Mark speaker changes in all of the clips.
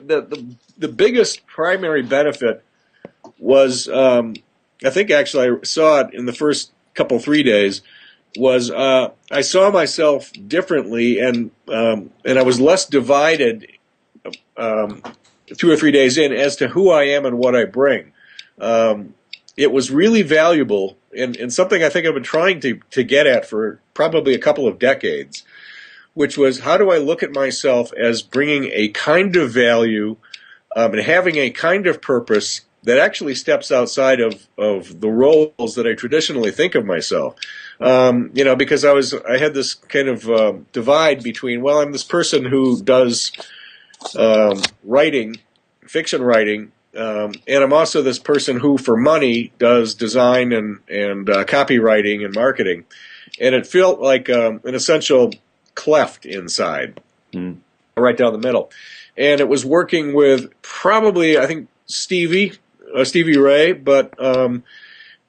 Speaker 1: the biggest primary benefit was, I think actually I saw it in the first couple 3 days, was I saw myself differently, and I was less divided 2 or 3 days in as to who I am and what I bring. It was really valuable, and something I think I've been trying to get at for probably a couple of decades, which was, how do I look at myself as bringing a kind of value and having a kind of purpose that actually steps outside of the roles that I traditionally think of myself. Because I had this kind of divide between, well, I'm this person who does writing, fiction writing, and I'm also this person who, for money, does design and copywriting and marketing. And it felt like an essential cleft inside, right down the middle. And it was working with probably, I think, Stevie Ray, but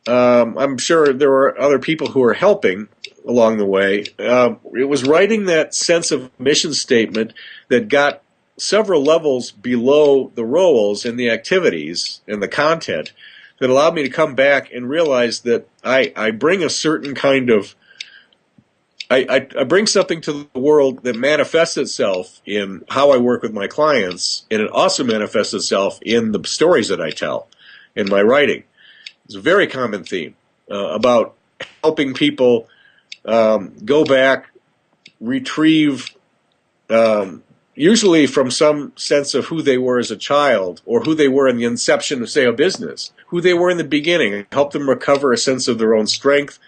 Speaker 1: I'm sure there were other people who were helping along the way. It was writing that sense of mission statement that got several levels below the roles and the activities and the content that allowed me to come back and realize that I bring a certain kind of I bring something to the world that manifests itself in how I work with my clients, and it also manifests itself in the stories that I tell in my writing. It's a very common theme about helping people go back, retrieve, usually from some sense of who they were as a child or who they were in the inception of, say, a business, who they were in the beginning, help them recover a sense of their own strength,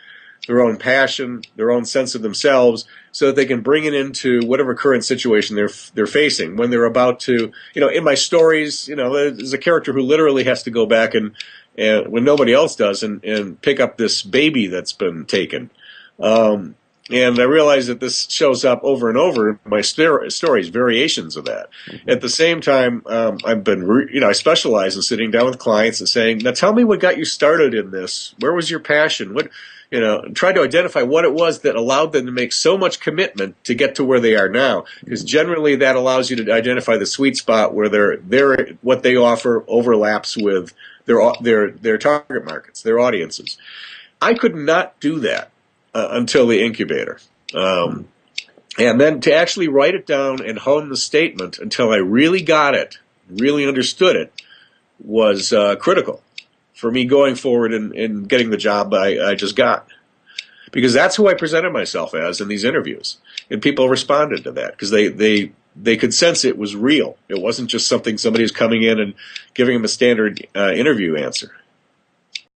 Speaker 1: their own passion, their own sense of themselves, so that they can bring it into whatever current situation they're facing. When they're about to, in my stories, there's a character who literally has to go back and when nobody else does, and pick up this baby that's been taken. And I realize that this shows up over and over in my stories, variations of that. Mm-hmm. At the same time, I've been, I specialize in sitting down with clients and saying, now tell me what got you started in this. Where was your passion? What, try to identify what it was that allowed them to make so much commitment to get to where they are now. Because generally that allows you to identify the sweet spot where what they offer overlaps with their target markets, their audiences. I could not do that until the incubator. And then to actually write it down and hone the statement until I really got it, really understood it, was critical for me going forward and getting the job I just got. Because that's who I presented myself as in these interviews. And people responded to that because they could sense it was real. It wasn't just something somebody was coming in and giving them a standard interview answer.